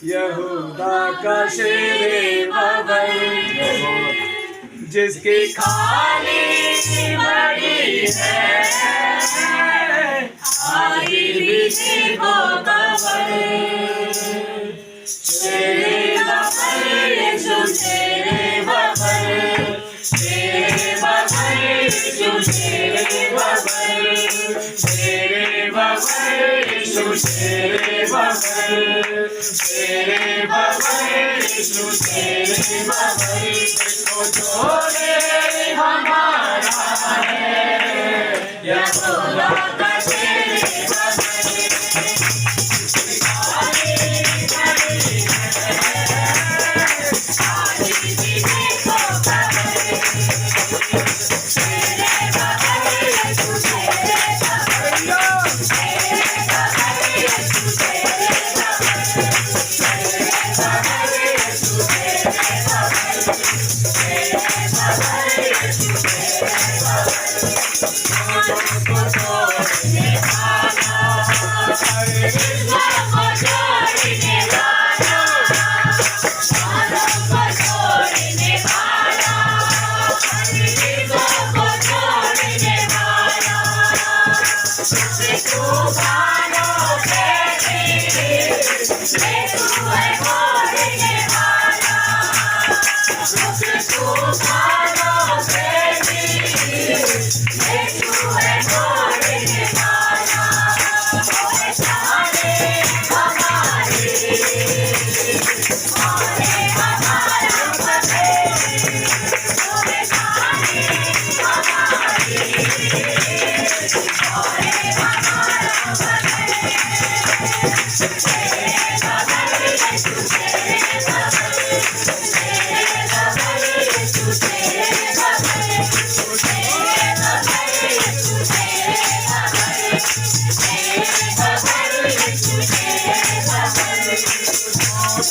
यहूदा का शेरे बबल जिसकी खाली बड़ी है आगे भी को कबर शेरे बबल यीशु शेरे बबल शेरे बबल यीशु शेरे बबल शेरे बबल यीशु शेरे बबल शेरे बबल यीशु शेरे बबल को छोड़े हमारा है यहोवा का शेरे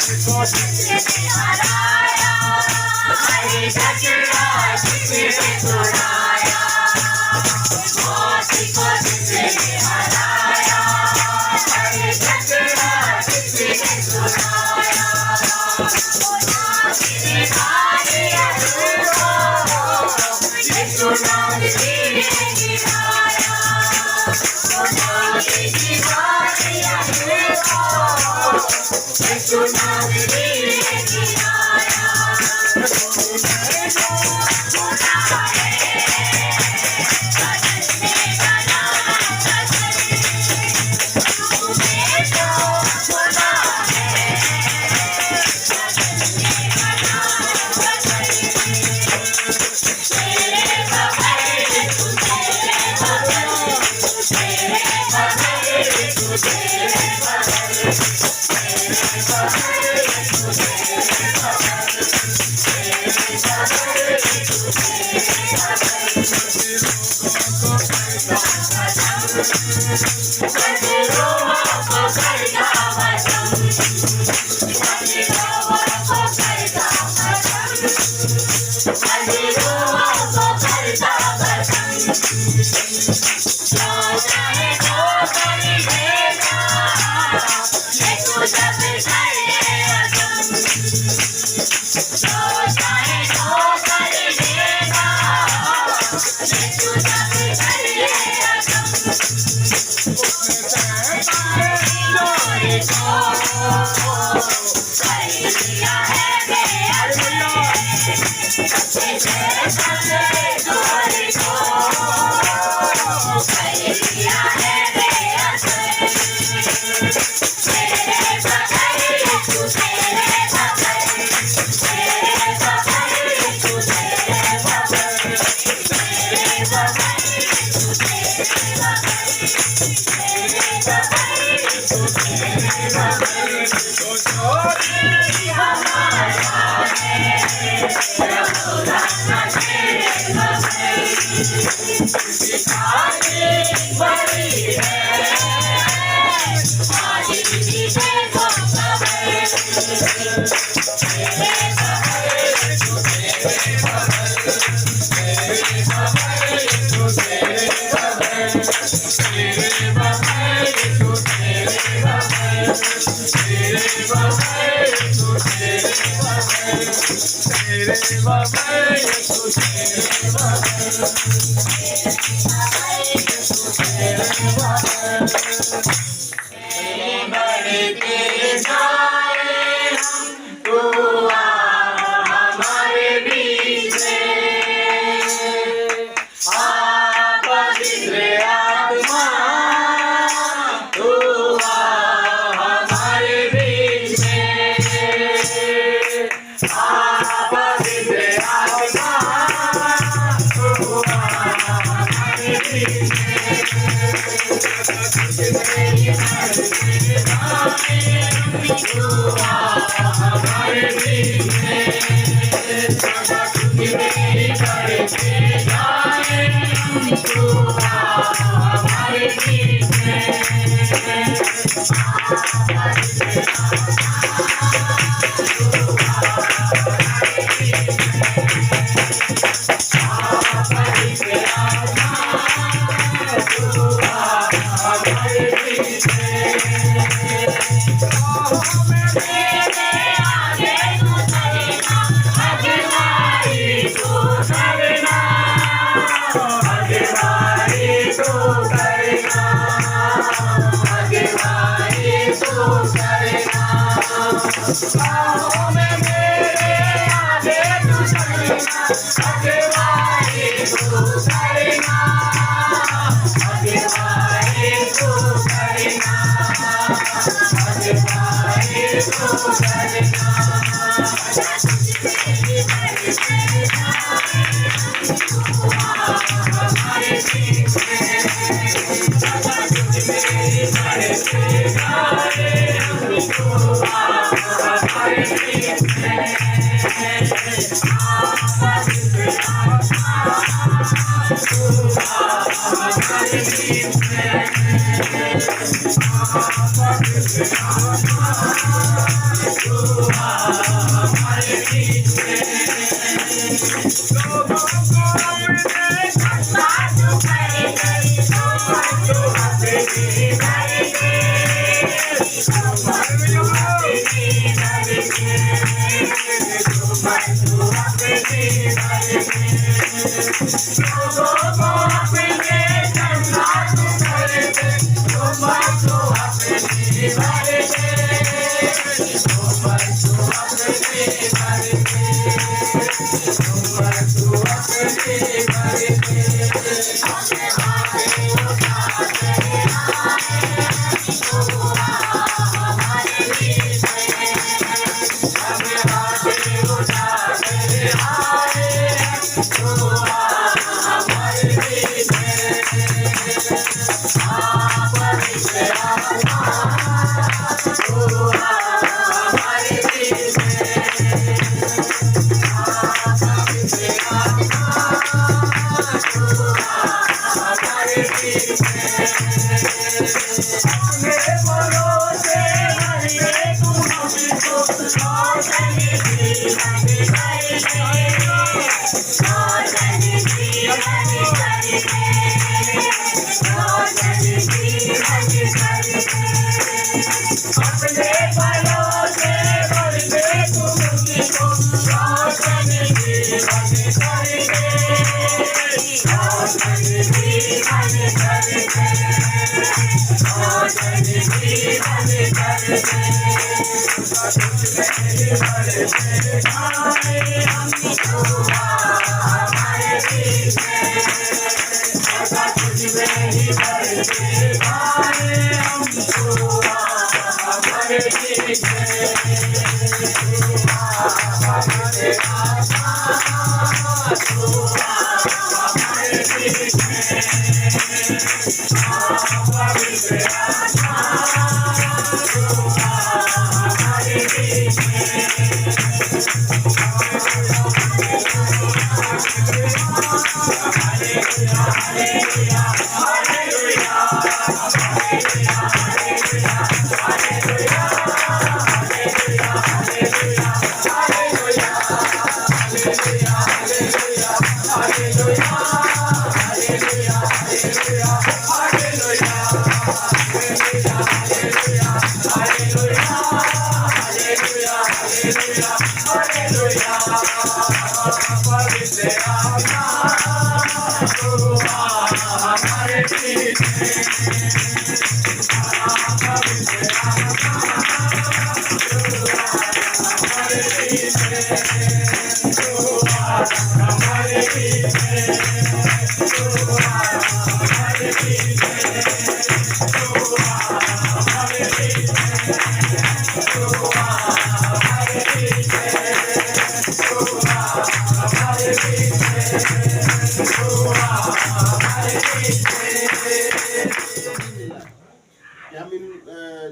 जिसने हराया, हरे झगड़ा जिसने छुड़ाया, मौत को जिसने हराया, हरे झगड़ा जिसने छुड़ाया, यीशु नाज़री ने गिराया, यीशु नाज़री ने गिराया।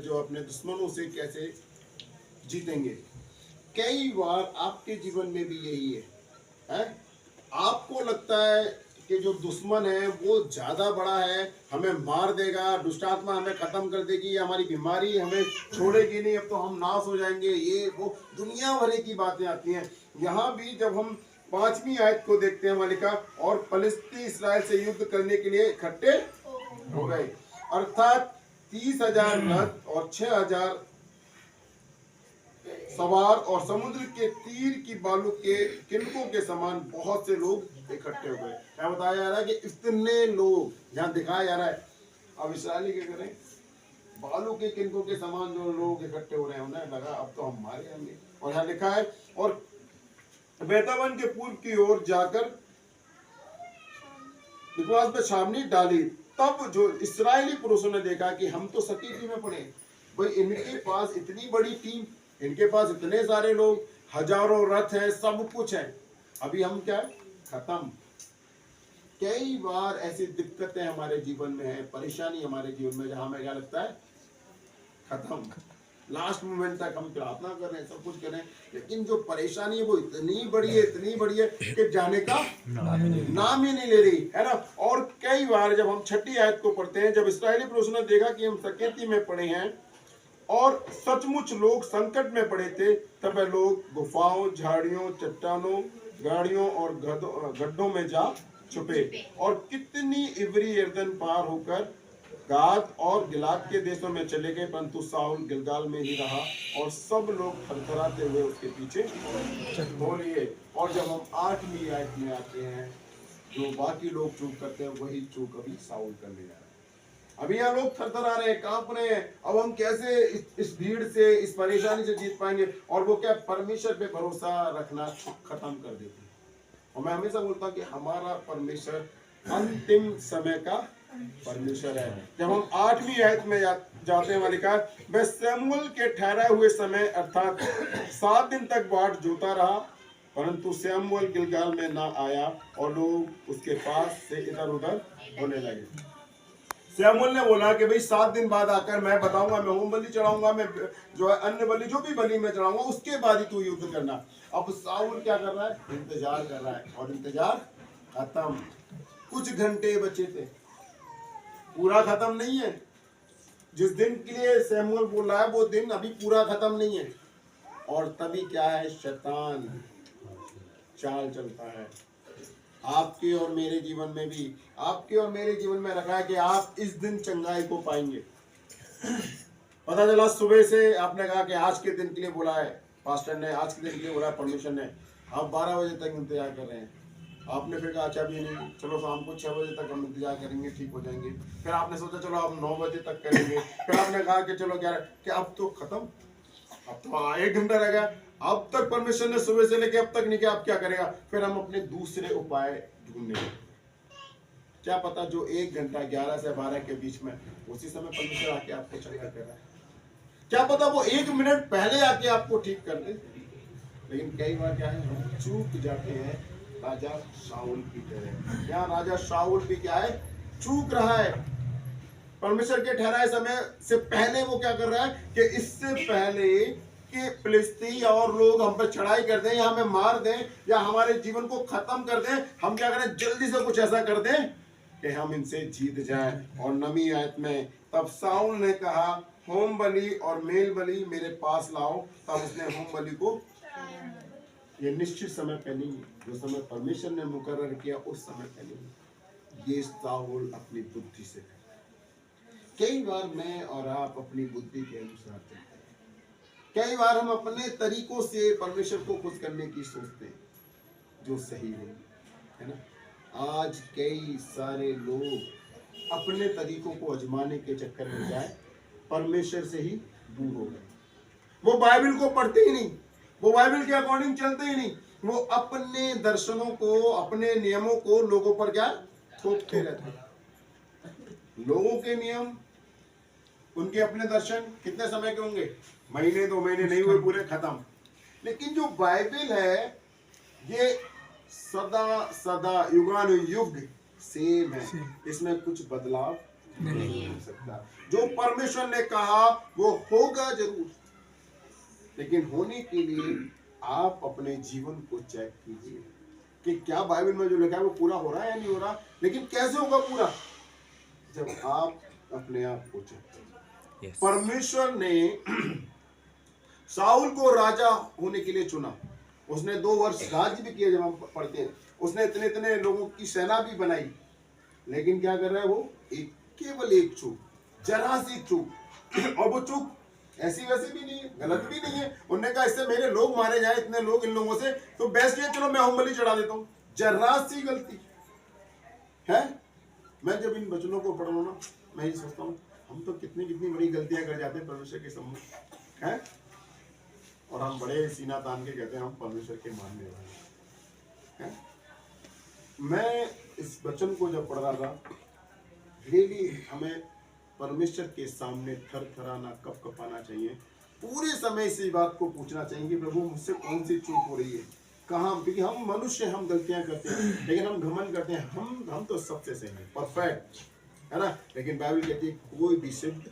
जो अपने दुश्मनों से कैसे जीतेंगे। कई बार आपके जीवन में भी यही है? आपको लगता है कि जो दुश्मन है वो ज्यादा बड़ा है, हमें मार देगा, दुष्टात्मा हमें खत्म कर देगी, हमारी बीमारी हमें छोड़ेगी नहीं, अब तो हम नाश हो जाएंगे, ये वो दुनिया भर की बातें आती हैं। यहाँ भी जब हम 5वीं आयत को देखते हैं, मालिका और फलिस्ती इस्राएल से युद्ध करने के लिए इकट्ठे हो गए, अर्थात 30,000 रथ और 6,000 सवार और समुद्र के तीर की बालू के किनकों के समान बहुत से लोग इकट्ठे हो गए। क्या बताया जा रहा है कि इतने लोग यहाँ दिखाया जा रहा है। अब इस्राएली क्या करें? बालू के किनकों के समान जो लोग इकट्ठे हो रहे हैं, उन्हें लगा अब तो हम मारे होंगे। और यहाँ लिखा है और बेतावन के पूर्व की ओर जाकर विश्वास में छावनी डाली। तब जो इस्राएली पुरुषों ने देखा कि हम तो सतीथी में पड़े, भाई इनके पास इतनी बड़ी टीम, इनके पास इतने सारे लोग, हजारों रथ हैं, सब कुछ है, अभी हम क्या है? खत्म। कई बार ऐसी दिक्कतें हमारे जीवन में है, परेशानी हमारे जीवन में, जहां हमें क्या लगता है? खत्म। लास्ट मोमेंट तक हम प्रार्थना कर रहे हैं, सब कुछ कर रहे हैं, लेकिन जो परेशानी है वो इतनी बड़ी है कि जाने का नाम ही नहीं ले रही है ना। और कई बार जब हम 6ठी आयत को पढ़ते हैं, जब इस्राएली पुरुषों ने देखा कि हम सकेती में पड़े हैं और सचमुच लोग संकट में पड़े थे, तब वे लोग गुफाओं, झाड़ियों, चट्टानों, गाड़ियों और गड्ढों में जा छुपे। और कितनी इब्री यरदन पार होकर गाद और गिलाद के देशों में चले गए, परंतु साउल गिलगाल में ही रहा और सब लोग थरथराते हुए उसके पीछे बोलिए। और जब हम 8वीं आयत में आते हैं, जो बाकी लोग चूक करते हैं वही चूक अभी साउल करने जा रहा है। अभी यहाँ लोग थरथरा रहे हैं, कांप रहे हैं। अब हम कैसे इस भीड़ से, इस परेशानी से जीत पाएंगे? और वो क्या, परमेश्वर पे भरोसा रखना खत्म कर देते हैं। और मैं हमेशा बोलता हूँ कि हमारा परमेश्वर अंतिम समय का परमेश्वर है। जब हम 8वीं आयत में जाते हैं, लिखा है, वह शमूएल के ठहराए हुए समय अर्थात 7 दिन तक बाट जोता रहा, परंतु शमूएल गिलगाल में ना आया और लोग उसके पास से इधर उधर होने लगे। शमूएल ने बोला कि भाई 7 दिन बाद आकर मैं बताऊंगा, मैं होम बलि चढ़ाऊंगा, मैं जो है अन्य बलि, जो भी बलि मैं चढ़ाऊंगा, उसके बाद ही तू युद्ध करना। अब साउल क्या कर रहा है? इंतजार कर रहा है, और इंतजार खत्म। कुछ घंटे बचे थे, पूरा खत्म नहीं है। जिस दिन के लिए शमूएल बोल रहा है वो दिन अभी पूरा खत्म नहीं है। और तभी क्या है, शैतान चाल चलता है। आपके और मेरे जीवन में भी, आपके और मेरे जीवन में रखा है कि आप इस दिन चंगाई को पाएंगे। पता चला सुबह से आपने कहा कि आज के दिन के लिए बोला है पास्टर ने, आज के दिन के लिए बोला है परमेश्वर ने, आप 12 बजे तक इंतजार कर रहे हैं। आपने फिर कहा अच्छा भी नहीं, चलो शाम को 6 बजे तक हम इंतजार करेंगे, ठीक हो जाएंगे। फिर आपने सोचा चलो हम 9 बजे तक करेंगे। फिर आपने कहा कि चलो 11, कि अब तो खत्म, अब तो 1 घंटा रह गया, अब तक परमेश्वर ने सुबह से लेके अब तक नहीं किया, अब क्या करेगा? फिर हम अपने दूसरे उपाय ढूंढेंगे। क्या पता जो 1 घंटा 11 से 12 के बीच में, उसी समय परमेश्वर आके आपको चंगा कर रहा है। क्या पता वो 1 मिनट पहले आके आपको ठीक कर दे। लेकिन कई बार क्या है, हम चूक जाते हैं राजा शाऊल की तरह। यहाँ राजा शाऊल भी क्या है, चूक रहा है। परमेश्वर के ठहराए समय से पहले वो क्या कर रहा है कि इससे पहले कि फिलिस्ती और लोग हम पर चढ़ाई कर दें या हमें मार दें या हमारे जीवन को खत्म कर दें, हम क्या करें, जल्दी से कुछ ऐसा कर दें कि हम इनसे जीत जाएं। और 9वीं आयत में, तब साउल ने कहा, होम बलि और मेल बलि मेरे पास लाओ। तब उसने होम बलि को, ये निश्चित समय पे नहीं, जो समय परमेश्वर ने मुकर्रर किया उस समय पे नहीं। ये साउल अपनी बुद्धि से करता है। कई बार मैं और आप अपनी बुद्धि के अनुसार चलते हैं। कई बार हम अपने तरीकों से परमेश्वर को खुश करने की सोचते हैं, जो सही नहीं है ना। आज कई सारे लोग अपने तरीकों को आजमाने के चक्कर में जाए परमेश्वर से ही दूर हो गए। वो बाइबल को पढ़ते ही नहीं, वो बाइबल के अकॉर्डिंग चलते ही नहीं, वो अपने दर्शनों को, अपने नियमों को लोगों पर क्या थोपते रहते हैं। लोगों के नियम, उनके अपने दर्शन कितने समय के होंगे? महीने 2 महीने नहीं हुए पूरे, खत्म। लेकिन जो बाइबल है ये सदा सदा युगानुयुग सेम है, इसमें कुछ बदलाव नहीं हो सकता। जो परमेश्वर ने कहा वो होगा जरूर, लेकिन होने के लिए आप अपने जीवन को चेक कीजिए कि क्या बाइबल में जो लिखा है वो पूरा हो रहा है या नहीं हो रहा। लेकिन कैसे होगा पूरा? जब आप अपने आप को चेक करें। परमेश्वर ने साउल को राजा होने के लिए चुना, उसने 2 वर्ष राज्य भी किया। जब हम पढ़ते हैं, उसने इतने इतने लोगों की सेना भी बनाई, लेकिन क्या कर रहा है वो? केवल एक चूक, जरा सी चूक। और वो चूक ऐसी वैसी भी नहीं है, गलत भी नहीं है। उन्होंने कहा इससे मेरे लोग मारे जाए, इतने लोग, इन लोगों से तो बेस्ट है चलो मैं होम बलि चढ़ा देता हूँ। जरा सी गलती है। मैं जब इन वचनों को पढ़ रहा हूँ ना, मैं ये सोचता हूँ हम तो कितनी कितनी बड़ी गलतियां कर जाते हैं परमेश्वर के सम्मुख हैं, और हम बड़े सीना तान के कहते हैं हम परमेश्वर के मानने वाले हैं। मैं इस वचन को जब पढ़ रहा था, रियली हमें परमेश्वर के सामने थरथराना, कपकपाना चाहिए। पूरे समय इसी बात को पूछना चाहिए कि प्रभु मुझसे कौन सी चूक हो रही है, कहाँ? क्योंकि हम मनुष्य, हम गलतियां करते हैं, लेकिन हम घमंड करते हैं हम तो सबसे सही हैं, परफेक्ट है ना। लेकिन बाइबल कहती है कोई भी सिद्ध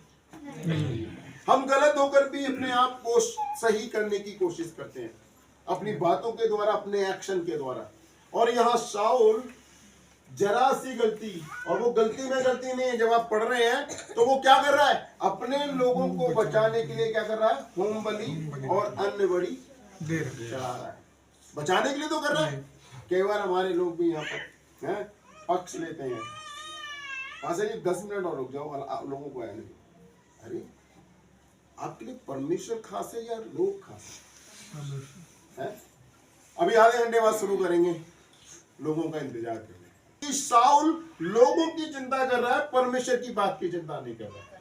नहीं। हम गलत होकर भी अपने आप को सही करने की कोशिश करते हैं, अपनी बातों के द्वारा, अपने एक्शन के द्वारा। और यहाँ शाऊल जरा सी गलती, और वो गलती में गलती नहीं है। जब आप पढ़ रहे हैं तो वो क्या कर रहा है, अपने लोगों को बचाने के लिए क्या कर रहा है, होम बलि और अन्न बलि चढ़ा रहा है, बचाने के लिए तो कर रहा है। कई बार हमारे लोग भी यहाँ पर हैं पक्ष लेते हैं, वहां से 10 मिनट और रुक जाओ, आप लोगों को आया नहीं। अरे आपके लिए परमेश्वर खास है या लोग खास है? अभी आधे घंटे बाद शुरू करेंगे, लोगों का इंतजार कर रहे हैं। शाऊल लोगों की चिंता कर रहा है, परमेश्वर की बात की चिंता नहीं कर रहा है।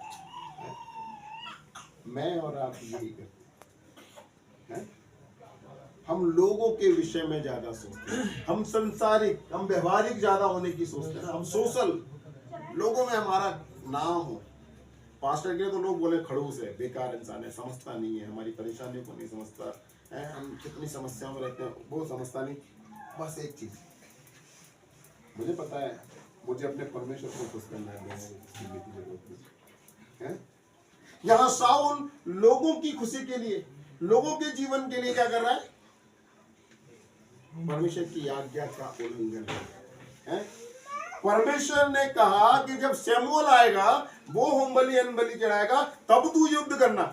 मैं और आप यही करते हैं, हम लोगों के विषय में ज्यादा सोचते हैं, हम संसारिक, हम व्यवहारिक ज्यादा होने की सोचते हैं, हम सोशल, लोगों में हमारा नाम हो। पास्टर के लिए तो लोग बोले खड़ूस है, बेकार इंसान है, समझता नहीं है, हमारी परेशानियों को नहीं समझता है, हम कितनी समस्याओं में रहते हैं वो समझता नहीं। बस एक चीज मुझे पता है, मुझे अपने परमेश्वर को खुश करना है। यहाँ शाऊल लोगों की खुशी के लिए, लोगों के जीवन के लिए क्या कर रहा है, परमेश्वर की आज्ञा का उल्लंघन है। परमेश्वर ने कहा कि जब शमूएल आएगा, वो होम बलि अन्न बलि चढ़ाएगा, तब तू युद्ध करना।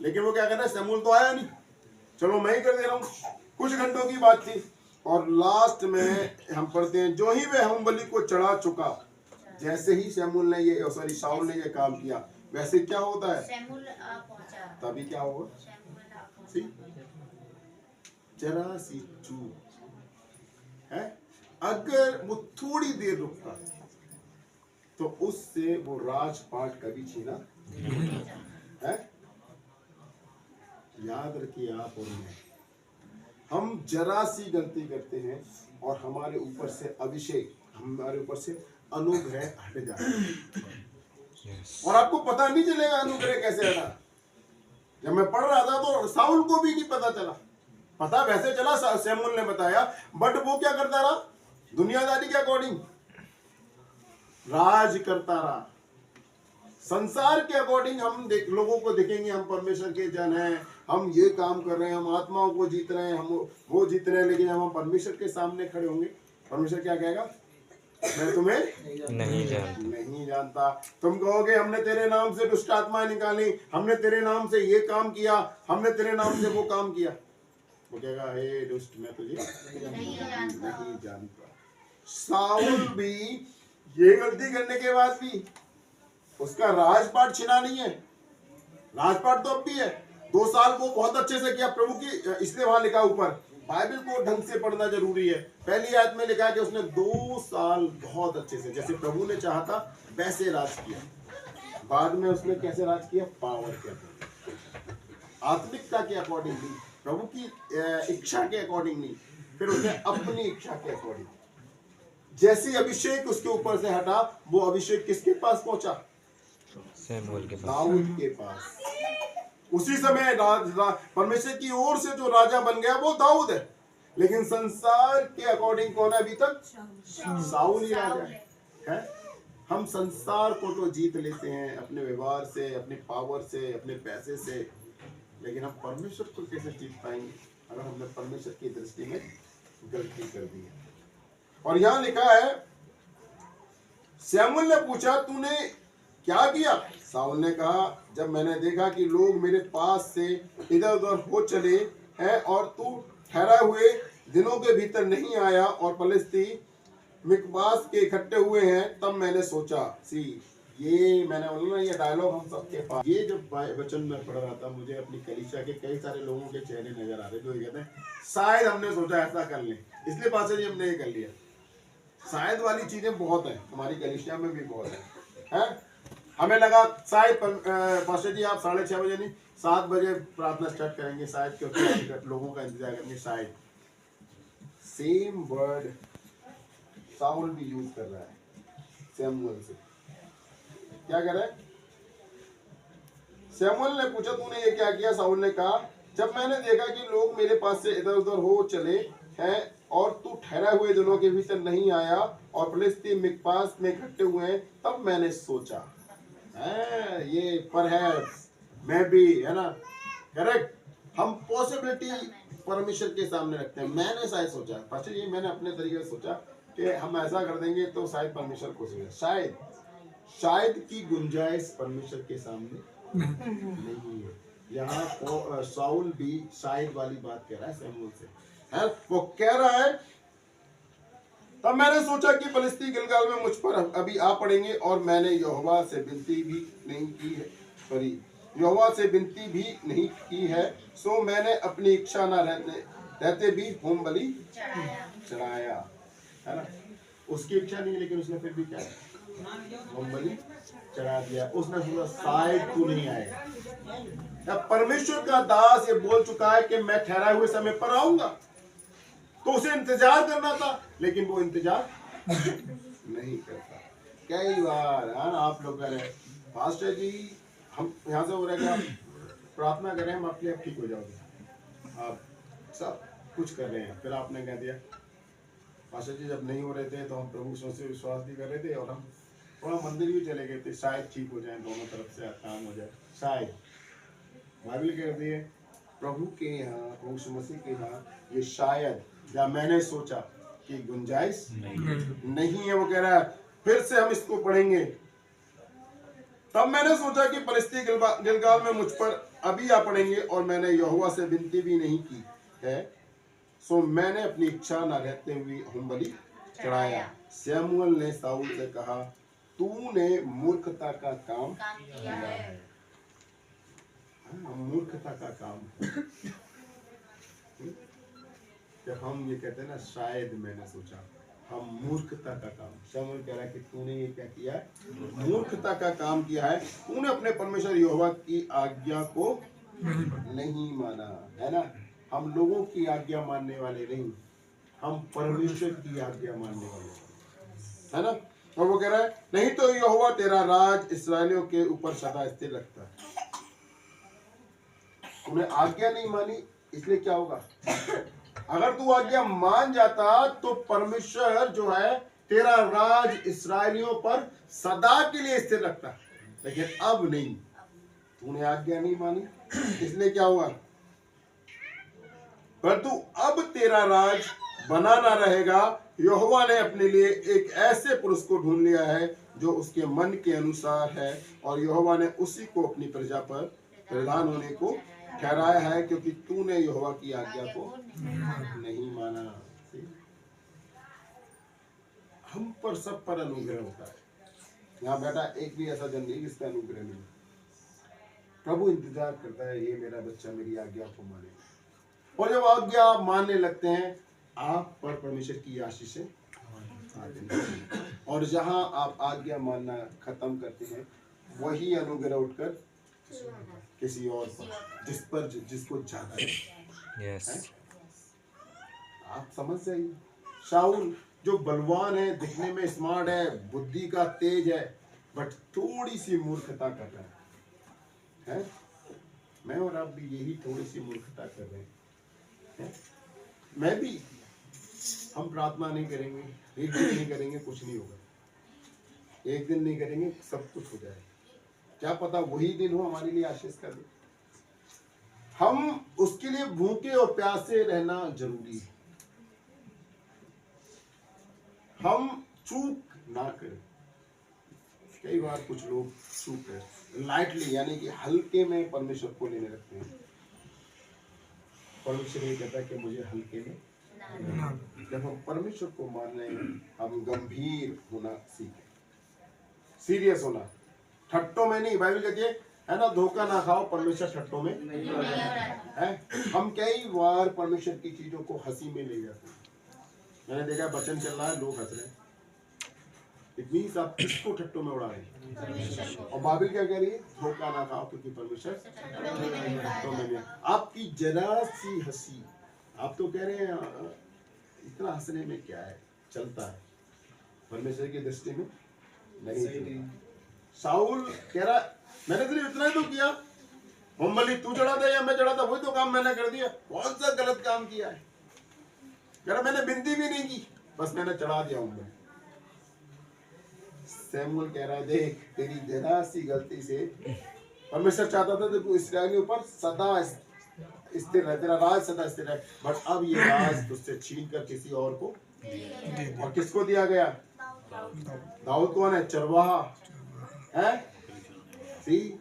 लेकिन वो क्या कर रहा है, शमूएल तो आया नहीं, चलो मैं ही कर दे रहा हूं। कुछ घंटों की बात थी और लास्ट में हम पढ़ते हैं, जो ही वे होम बलि को चढ़ा चुका, जैसे ही शमूएल ने ये सॉरी शाऊल ने ये काम किया, वैसे क्या होता है, तभी क्या होगा, जरा सी चूक है, अगर वो थोड़ी देर रुकता तो उससे वो राजपाट कभी छीना है। याद रखिए आप और मैं, हम जरा सी गलती करते हैं और हमारे ऊपर से अभिषेक, हमारे ऊपर से अनुग्रह हट जाता है और आपको पता नहीं चलेगा अनुग्रह कैसे हटा। जब मैं पढ़ रहा था तो शाऊल को भी नहीं पता चला, पता वैसे चला शमूएल ने बताया, बट वो क्या करता रहा, दुनियादारी के अकॉर्डिंग राज करता रहा, संसार के अकॉर्डिंग। हम लोगों को देखेंगे हम परमेश्वर के जन हैं, हम ये काम कर रहे हैं, हम आत्माओं को जीत रहे हैं, हम वो जीत रहे हैं, लेकिन हम परमेश्वर के सामने खड़े होंगे, परमेश्वर क्या कहेगा, मैं तुम्हें नहीं जानता। तुम कहोगे हमने तेरे नाम से दुष्ट आत्माएं निकाली, हमने तेरे नाम से ये काम किया, हमने तेरे नाम से वो काम किया, वो कहेगा हे दुष्ट, मैं तुझे नहीं जानता। शाऊल भी ये गलती करने के बाद भी उसका राजपाट छिना नहीं है, राजपाट तो अब भी है। 2 साल वो बहुत अच्छे से किया प्रभु की, इसलिए वहां लिखा ऊपर, बाइबल को ढंग से पढ़ना जरूरी है। पहली आयत में लिखा है कि उसने 2 साल बहुत अच्छे से, जैसे प्रभु ने चाहा था वैसे राज किया। बाद में उसने कैसे राज किया, पावर के अकॉर्डिंग, आत्मिकता के अकॉर्डिंग नहीं, प्रभु की इच्छा के अकॉर्डिंग नहीं, फिर उसने अपनी इच्छा के अकॉर्डिंग। जैसे अभिषेक उसके ऊपर से हटा, वो अभिषेक किसके पास पहुंचा, दाऊद के पास। उसी समय परमेश्वर की ओर से जो राजा बन गया वो दाऊद है, लेकिन संसार के अकॉर्डिंग कौन है अभी तक, शाऊल ही राजा है। हम संसार को तो जीत लेते हैं अपने व्यवहार से, अपने पावर से, अपने पैसे से, लेकिन हम परमेश्वर को कैसे जीत पाएंगे अगर हमने परमेश्वर की दृष्टि में गलती कर दी है। और यहाँ लिखा है, शमूएल ने पूछा तूने क्या किया, शाऊल ने कहा जब मैंने देखा कि लोग मेरे पास से इधर उधर हो चले हैं और तू ठहरा हुए दिनों के भीतर नहीं आया और फलिस्ती मिकमास के इकट्ठे हुए हैं, तब मैंने सोचा, ये मैंने बोला ना, ये डायलॉग हम सबके पास, ये जब वचन में पढ़ रहा था मुझे अपनी कलीसिया के कई सारे लोगों के चेहरे नजर आ रहे जो ये कहते हैं शायद हमने सोचा ऐसा कर लें, इसलिए पास हमने ये कर लिया। शायद वाली चीजें बहुत है हमारी कलीसिया में भी बहुत है? हमें लगा शायद पास्टर जी आप 6:30 बजे नहीं 7 बजे प्रार्थना स्टार्ट करेंगे शायद, क्योंकि लोगों का इंतजार करेंगे शायद। सेम वर्ड शाऊल भी यूज कर रहा है शमूएल से। क्या कर रहा है, शमूएल ने पूछा तूने ये क्या किया, शाऊल ने कहा जब मैंने देखा कि लोग मेरे पास से इधर उधर हो चले हैं और तू ठहरा हुए दिनों के भीतर नहीं आया और फलिस्ती मिकमास में इकट्ठे हुए हैं, तब मैंने सोचा। ये पर है मैं भी, है ना, करेक्ट। हम पॉसिबिलिटी परमेश्वर के सामने रखते हैं। मैंने शायद सोचा, पास्टर जी मैंने अपने तरीके से सोचा कि हम ऐसा कर देंगे तो शायद परमेश्वर खुश हो जाए। शायद की गुंजाइश परमेश्वर के सामने नहीं है। यहाँ साउल भी शायद वाली बात कह रहा है शमूएल से, है वो कह रहा है, तब मैंने सोचा कि फलिस्ती गिलगाल में मुझ पर अभी आ पड़ेंगे और मैंने यहोवा से विनती भी नहीं की है, सॉरी यहोवा से विनती भी नहीं की है, सो मैंने अपनी इच्छा न रहते भी होम बलि चढ़ाया, है ना। उसकी इच्छा नहीं लेकिन उसने फिर भी क्या होम बलि चढ़ा दिया। उसने सोचा शायद तू नहीं आएगा। जब परमेश्वर का दास ये बोल चुका है कि मैं ठहराए हुए समय पर आऊंगा, तो उसे इंतजार करना था, लेकिन वो इंतजार नहीं करता। कई बार आप लोग कह रहे पास्टर जी हम यहाँ से हो रहा है कि आप प्रार्थना करें हम अपने आप ठीक हो जाओगे, आप सब कुछ कर रहे हैं, फिर आपने कह दिया पास्टर जी जब नहीं हो रहे थे तो हम प्रभु से विश्वास भी कर रहे थे और हम थोड़ा मंदिर भी चले गए थे, शायद ठीक हो जाए, दोनों तरफ से काम हो जाए। शायद बाइबल कहती है प्रभु के यहाँ, प्रभु यीशु मसीह के यहाँ ये शायद या मैंने सोचा कि गुंजाइश नहीं है। वो कह रहा है, फिर से हम इसको पढ़ेंगे, तब मैंने सोचा कि फलिस्ती गिलगाल में मुझ पर अभी आ पड़ेंगे और मैंने यहोवा से विनती भी नहीं की है, सो मैंने अपनी इच्छा न रहते हुए होम बलि चढ़ाया। शमूएल ने साउल से कहा, तूने मूर्खता का काम किया है। मूर्खता का काम जब हम ये कहते हैं ना शायद मैंने सोचा, हम मूर्खता का काम, शमूएल कह रहा है कि तूने ये क्या किया है, मूर्खता का काम किया है। तूने अपने परमेश्वर यहोवा की आज्ञा को नहीं माना, है ना। हम लोगों की आज्ञा मानने वाले नहीं, हम परमेश्वर की आज्ञा मानने वाले, है ना। और वो कह रहा है, नहीं तो यहोवा तेरा राज इस्राएलियों के ऊपर सदा स्थिर रखता है। तूने आज्ञा नहीं मानी, इसलिए क्या होगा, अगर तू आज्ञा मान जाता तो परमेश्वर जो है तेरा राज इस्राएलियों पर सदा के लिए स्थिर रखता, लेकिन अब नहीं, तूने आज्ञा नहीं मानी, इसलिए क्या हुआ, परंतु अब तेरा राज बना ना रहेगा। यहोवा ने अपने लिए एक ऐसे पुरुष को ढूंढ लिया है जो उसके मन के अनुसार है, और यहोवा ने उसी को अपनी प्रजा पर प्रधान होने को ठहराया है, क्योंकि तूने यहोवा की आज्ञा को नहीं माना। हम पर सब पर अनुग्रह होता है। यहाँ बैठा एक भी ऐसा जन नहीं जिसका अनुग्रह नहीं। प्रभु इंतजार करता है, ये मेरा बच्चा मेरी आज्ञा को माने, और जब आज्ञा मानने लगते हैं आप पर परमेश्वर की आशीष आती है। और जहां आप आज्ञा मानना खत्म करते हैं, वही अनुग्रह उठकर किसी और पर जिसको ज्यादा है। आप समझ जाइए, शाऊल जो बलवान है, दिखने में स्मार्ट है, बुद्धि का तेज है, बट थोड़ी सी मूर्खता कर रहा है। मैं और आप भी यही थोड़ी सी मूर्खता कर रहे हैं। मैं भी, हम प्रार्थना नहीं करेंगे, एक दिन नहीं करेंगे, कुछ नहीं होगा। एक दिन नहीं करेंगे, सब कुछ हो जाएगा। क्या पता वही दिन हो हमारे लिए आशीष का दिन। हम उसके लिए भूखे और प्यासे रहना जरूरी है। हम चूक ना करें। कई बार कुछ लोग चूक है लाइटली, यानी कि हल्के में परमेश्वर को लेने लगते हैं। परमेश्वर ये कहता है कि मुझे हल्के में, जब हम परमेश्वर को मान रहे हैं, हम गंभीर होना सीखें, सीरियस होना, ठट्टों में नहीं। बाइबल कहती है ना, धोखा ना खाओ, परमेश्वर ठट्टों में है। हम कई बार परमेश्वर की चीजों को हंसी में ले जाते हैं। मैंने देखा वचन चल रहा है, लोग हंस रहे हैं, इट मीन्स आप किसको ठट्टों में उड़ा रहे हैं। और बाइबल क्या कह रही है, धोखा ना खाओ क्योंकि परमेश्वर ठट्टों में है। आपकी जरा सी हंसी, आप तो कह रहे हैं इतना हंसने में क्या है, चलता है, परमेश्वर की दृष्टि में नहीं। शाऊल कह रहा मैंने सिर्फ इतना ही तो किया, होम बलि तू चढ़ा दे या मैं चढ़ा था, वही तो काम मैंने कर दिया, कौन सा गलत काम किया है। कह रहा मैंने विनती भी नहीं की, बस मैंने चढ़ा दिया होम बलि। शमूएल कह रहा है, देख तेरी जरा सी गलती से परमेश्वर चाहता था कि तू इस्राएलियों पर सदा स्थिर रहे, तेरा राज सदा स्थिर रहे, बट अब ये राज तुझसे छीन कर किसी और को और किसको दिया गया? दाऊद कौन है? चरवाहा है। सी,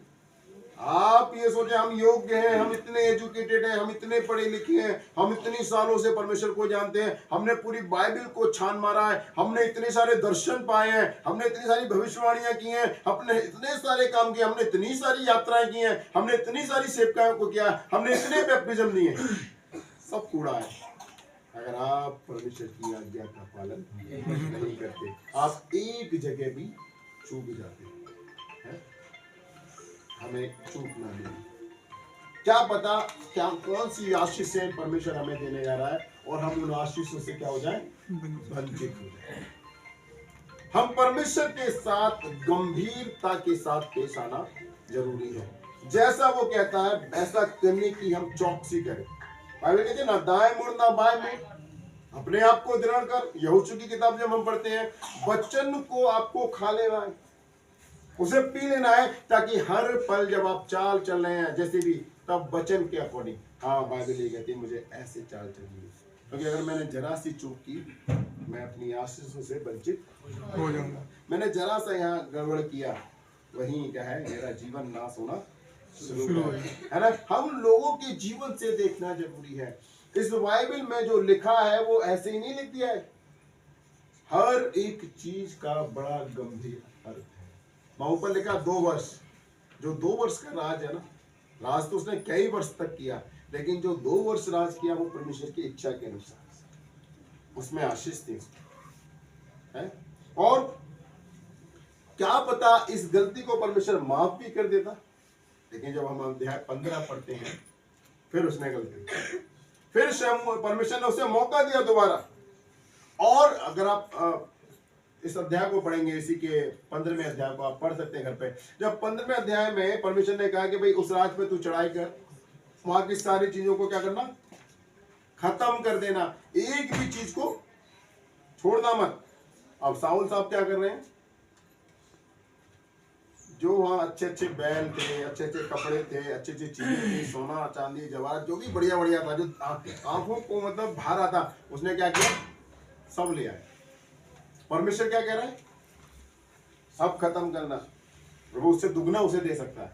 आप ये सोचे हम योग्य हैं, हम इतने एजुकेटेड हैं, हम इतने पढ़े लिखे हैं, हम इतनी सालों से परमेश्वर को जानते हैं, हमने पूरी बाइबल को छान मारा है, हमने इतने सारे दर्शन पाए हैं, हमने इतनी सारी भविष्यवाणियां की हैं, हमने इतने सारे काम किए, हमने इतनी सारी यात्राएं की हैं, हमने इतनी सारी सेवकाओं को किया, हमने इतने बैप्टिज्म लिए, सब कूड़ा है अगर आप परमेश्वर की आज्ञा का पालन नहीं करते। आप एक जगह भी चूक जाते हैं। हमें चूकना नहीं। क्या पता क्या कौन सी आशीष से परमेश्वर हमें देने जा रहा है और हम उन आशीषों से क्या हो जाए? वंचित हो जाए। हम परमेश्वर के साथ गंभीरता के साथ पेश आना जरूरी है। जैसा वो कहता है वैसा करने की हम चौकसी करें। बाइबल कहते हैं ना, दाएं मुड़ ना बाएं मुड़, अपने आप को दृढ़ कर। यहोशू की किताब जब हम पढ़ते हैं, वचन को आपको खा लेना है, उसे पी लेना है, ताकि हर पल जब आप चाल चल रहे हैं जैसे भी, तब वचन के अकॉर्डिंग, हाँ बाइबल ये कहती है मुझे ऐसे चाल चलनी है, क्योंकि अगर मैंने जरा सी चूक की मैं अपनी आशीषों से वंचित हो जाऊंगा। मैंने जरा सा यहाँ गड़बड़ किया, वहीं क्या है, मेरा जीवन नाश होना शुरू है ना। हम लोगों के जीवन से देखना जरूरी है। इस बाइबल में जो लिखा है वो ऐसे ही नहीं लिख दिया है, हर एक चीज का बड़ा गंभीर अर्थ है। वहां ऊपर लिखा 2 वर्ष, जो 2 वर्ष का राज है ना, राज तो उसने कई वर्ष तक किया, लेकिन जो 2 वर्ष राज किया वो परमेश्वर की इच्छा के अनुसार, उसमें आशीष थी है। और क्या पता इस गलती को परमेश्वर माफ भी कर देता, लेकिन जब हम अध्याय 15 पढ़ते हैं, फिर उसने गलती, फिर परमेश्वर ने उसे मौका दिया दोबारा। और अगर आप इस अध्याय को पढ़ेंगे, इसी के 15वें अध्याय को आप पढ़ सकते हैं घर पे। जब 15वें अध्याय में परमेश्वर ने कहा कि भाई उस राज पे तू चढ़ाई कर, वहां की सारी चीजों को क्या करना, खत्म कर देना, एक भी चीज को छोड़ना मत। अब साउल साहब क्या कर रहे हैं, जो वहाँ अच्छे अच्छे बैल थे, अच्छे अच्छे कपड़े थे, अच्छी अच्छी चीजें थी, सोना चांदी जवाहरात जो भी बढ़िया बढ़िया था, जो आंखों को मतलब भा रहा था, उसने क्या किया, सब ले आए। परमेश्वर क्या कह रहा है, सब खत्म करना, प्रभु उससे दुगना उसे दे सकता है।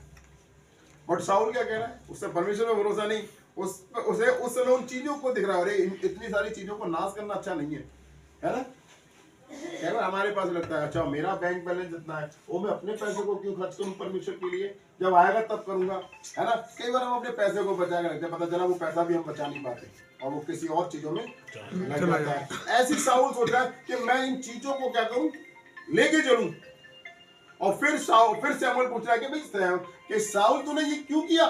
बट साउल क्या कह रहा है, उससे परमेश्वर में भरोसा नहीं, उसे उस समय उन चीजों को दिख रहा है, अरे इतनी सारी चीजों को नाश करना अच्छा नहीं है ना। हमारे पास लगता है अच्छा मेरा बैंक बैलेंस इतना है, वो मैं अपने पैसे को क्यों खर्च करूं परमेश्वर के लिए, जब आएगा तब करूंगा, है ना। कई बार हम अपने पैसे को बचा के रखते हैं, पता चला वो पैसा भी हम बचा नहीं पाते और वो किसी और चीजों में लग जाता है। ऐसी साउल सोच रहा है कि मैं इन चीजों को क्या करूं, लेके चलूं। और फिर शमूएल पूछ रहा है कि साउल तूने ये क्यों किया।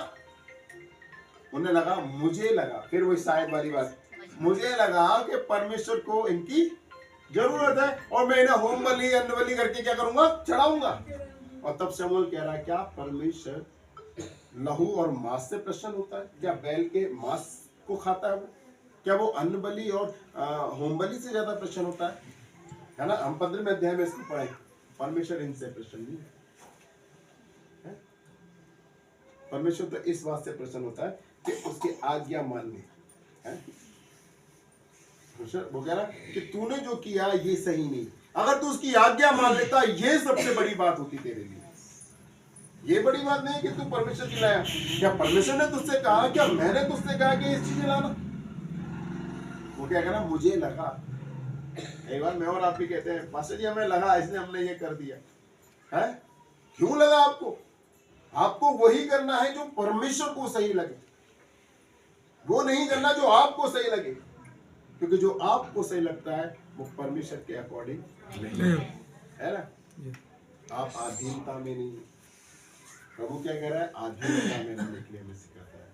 उन्हें लगा, मुझे लगा, फिर वही शायद वाली बात, मुझे लगा कि परमेश्वर को इनकी जरूरत है और मैं इन्हें होम बलि अन्न बलि करके क्या करूंगा, चढ़ाऊंगा। और तब शमूएल कह रहा है, क्या परमेश्वर लहू और मांस से प्रसन्न होता है? क्या बैल के मांस को खाता है वो? क्या वो अन्न बलि और होम बलि से ज्यादा प्रसन्न होता है ना। हम 15वें अध्याय में इसको पढ़े, परमेश्वर इनसे प्रसन्न नहीं है। परमेश्वर तो इस बात से प्रसन्न होता है कि उसके आज्ञा मानने है। वो कह रहा कि तूने जो किया ये सही नहीं, अगर तू उसकी आज्ञा मान लेता ये सबसे बड़ी बात होती तेरे लिए। ये बड़ी बात नहीं है कि तू परमेश्वर की लाया, क्या परमेश्वर ने तुझसे कहा, क्या मैंने तुझसे कहा कि इस चीजें लाना। वो क्या कह रहा, मुझे लगा। एक बार मैं और आप भी कहते हैं, पास्टर जी हमें लगा इसलिए हमने ये कर दिया है। क्यों लगा आपको? आपको वही करना है जो परमेश्वर को सही लगे, वो नहीं करना जो आपको सही लगे, क्योंकि जो आपको सही लगता है वो परमेश्वर के अकॉर्डिंग नहीं है ना। आप अधीनता में नहीं, प्रभु क्या कह रहा है, अधीनता में रहने के लिए हमें सिखाता है।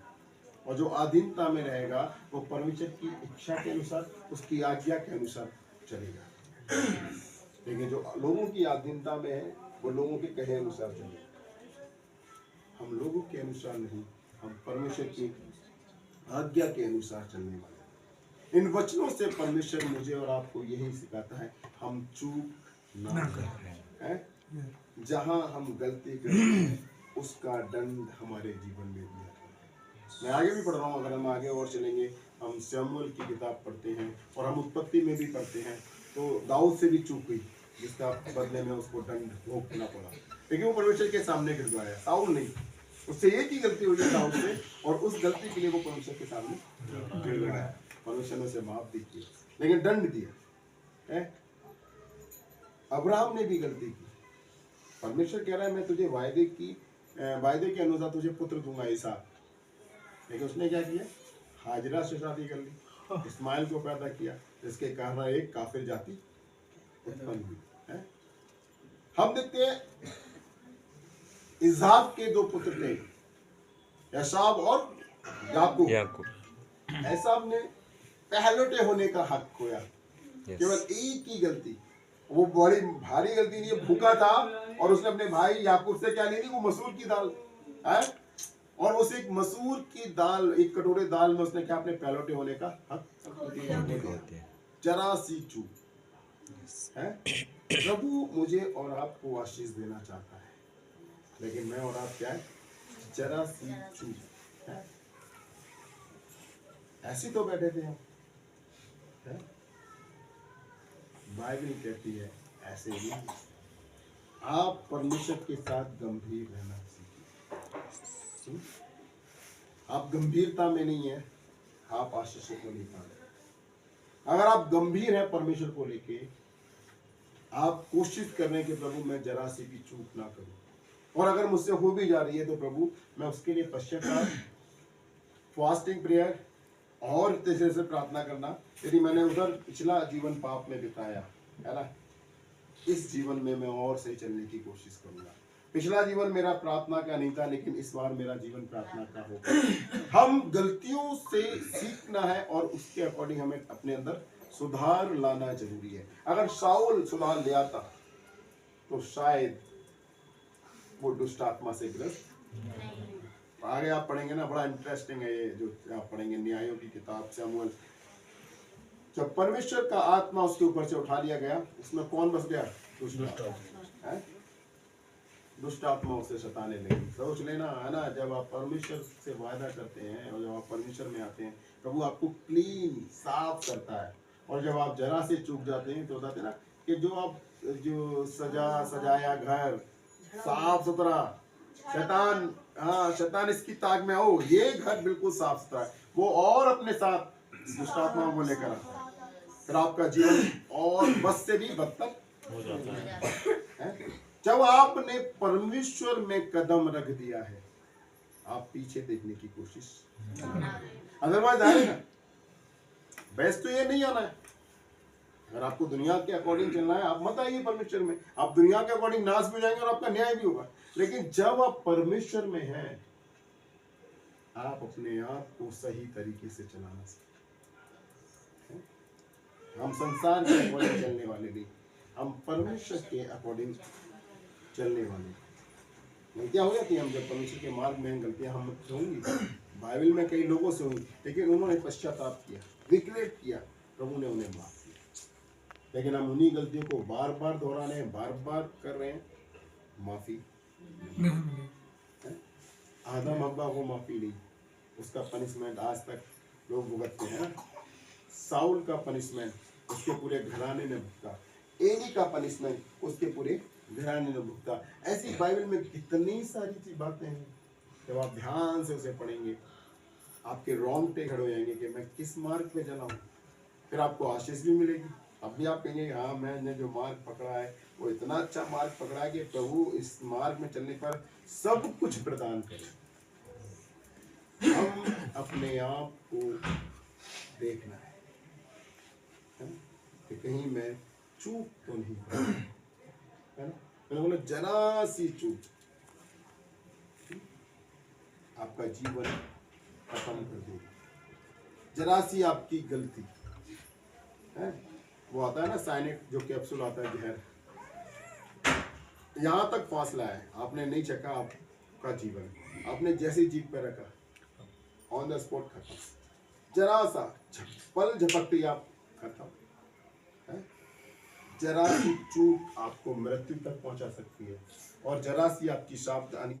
और जो अधीनता में रहेगा वो परमेश्वर की इच्छा के अनुसार, उसकी आज्ञा के अनुसार चलेगा। लेकिन जो लोगों की अधीनता में है वो लोगों के कहे अनुसार चलेगा। हम लोगों के अनुसार नहीं, हम परमेश्वर की आज्ञा के अनुसार चलने वाले। इन वचनों से परमेश्वर मुझे और आपको यही सिखाता है, हम चूक ना करें। जहां हम गलती करते हैं उसका दंड हमारे जीवन में दिया। मैं आगे भी पढ़ रहा हूँ, अगर हम आगे और चलेंगे, हम शमूएल की किताब पढ़ते हैं और हम उत्पत्ति में भी पढ़ते हैं, तो दाऊद से भी चूक हुई, जिसका बदले में उसको दंड भोगना पड़ा, लेकिन वो परमेश्वर के सामने गिड़गिड़ाया, साउल नहीं। उससे एक ही गलती हुई है दाऊद से, और उस गलती के लिए वो परमेश्वर के सामने गिड़गिड़ाया, परमेश्वर ने उसे माफ भी किया, लेकिन दंड दिया है। अब्राहम ने भी गलती की, परमेश्वर कह रहा है मैं तुझे वायदे के अनुसार तुझे पुत्र दूंगा इसहाक, लेकिन उसने क्या किया, हाजरा से शादी कर ली, इस्माइल को पैदा किया, जिसके कारण एक काफिर जाति उत्पन्न हुई है। हम देखते हैं इसहाक के दो पुत्र थे, एसाव और याकूब। एसाव ने पहलोटे होने का हक खोया, केवल एक ही गलती, वो बड़ी भारी गलती नहीं, भूखा था और उसने अपने भाई याकूब से क्या ली थी, वो मसूर की दाल है, और उस एक मसूर की दाल, एक कटोरे दाल में उसने क्या अपने पहलोटे होने का हक, जरा सी चूक है। प्रभु मुझे और आपको आशीष देना चाहता है, लेकिन मैं और आप क्या है, जरा सी चूक है। ऐसी तो बैठे थे हम, बाइबल कहती है ऐसे ही आप परमेश्वर के साथ गंभीर रहना सीखिए। आप गंभीरता में नहीं है, आप आशीषों को नहीं पा रहे। अगर आप गंभीर है परमेश्वर को लेके, आप कोशिश कर रहे हैं कि प्रभु मैं जरा सी भी चूक ना करूं, और अगर मुझसे हो भी जा रही है तो प्रभु मैं उसके लिए पश्चाताप, फास्टिंग, प्रेयर और तेरे से प्रार्थना करना। यदि मैंने उधर पिछला जीवन पाप में बिताया है ना, इस जीवन में मैं और सही चलने की कोशिश करूंगा। पिछला जीवन मेरा प्रार्थना का नहीं था, लेकिन इस बार मेरा जीवन प्रार्थना का होगा। हम गलतियों से सीखना है और उसके अकॉर्डिंग हमें अपने अंदर सुधार लाना जरूरी है। अगर शाऊल सुधार ले आता तो शायद वो दुष्ट आत्मा से ग्रस्त। आगे आप पढ़ेंगे ना, बड़ा इंटरेस्टिंग है ये जो आप पढ़ेंगे न्यायों की किताब, शमूएल। जब परमेश्वर का आत्मा उसके ऊपर से उठा लिया गया, उसमें कौन बस गया, दुष्ट आत्मा उसे सताने लगी। सोच लेना है ना, जब आप परमेश्वर से वायदा करते हैं और जब आप परमेश्वर में आते हैं, प्रभु आपको क्लीन साफ करता है, और जब आप जरा से चूक जाते हैं तो बताते हैं ना कि जो सजाया घर साफ सुथरा, शैतान, हाँ शैतान इसकी ताक में आओ, ये घर बिल्कुल साफ सुथरा है, वो और अपने साथ दुष्ट आत्माओं को लेकर आता है, फिर आपका जीवन और बस से भी बदतर हो जाता है। जब आपने परमेश्वर में कदम रख दिया है, आप पीछे देखने की कोशिश, अदरवाइज आएगा। बेस्ट तो ये नहीं आना है। अगर आपको दुनिया के अकॉर्डिंग चलना है, आप मत आइए परमेश्वर में, आप दुनिया के अकॉर्डिंग नाश भी हो जाएंगे और आपका न्याय भी होगा। लेकिन जब आप परमेश्वर में हैं, आप अपने आप को सही तरीके से चलाना सीखें। हम संसार के अकॉर्डिंग चलने वाले नहीं, हम परमेश्वर के अकॉर्डिंग चलने वाले। गलतियां हो जाती हैं, हम जब परमेश्वर के मार्ग में गलतियां हम होंगी, बाइबल में कई लोगों से हुई, लेकिन उन्होंने पश्चाताप किया, रिग्रेट किया, प्रभु ने उन्हें माफ किया। लेकिन हम उन्हीं गलतियों को बार बार दोहरा रहे हैं, बार बार कर रहे हैं, माफी आदम हव्वा को माफी नहीं, उसका पनिशमेंट आज तक लोग भुगतते हैं। साउल का पनिशमेंट उसके पूरे घराने ने भुगता, एली का पनिशमेंट उसके पूरे घराने ने भुगता। ऐसी बाइबल में कितनी सारी सी बातें हैं, जब आप ध्यान से उसे पढ़ेंगे आपके रोंगटे खड़े हो जाएंगे कि मैं किस मार्ग पे चला हूँ। फिर आपको आशीष भी मिलेगी, अब भी आप कहेंगे हाँ मैंने जो मार्ग पकड़ा है वो इतना अच्छा मार्ग पकड़ा है कि प्रभु इस मार्ग में चलने पर सब कुछ प्रदान करे। हम अपने आप को देखना है कि कहीं मैं चूक तो नहीं कर, है ना। मैंने बोला जरा सी चूक आपका जीवन खत्म कर देगी, जरा सी आपकी गलती है। वो आता है ना साइनेट, जो कैप्सूल आता है जहर, यहाँ तक फासला है, आपने नहीं चखा, आपका जीवन आपने जैसी जीप पे रखा, ऑन द स्पॉट खत्म। जरा सा पल झपकते ही आप खत्म है। जरा सी चूक आपको मृत्यु तक पहुंचा सकती है, और जरा सी आपकी सावधानी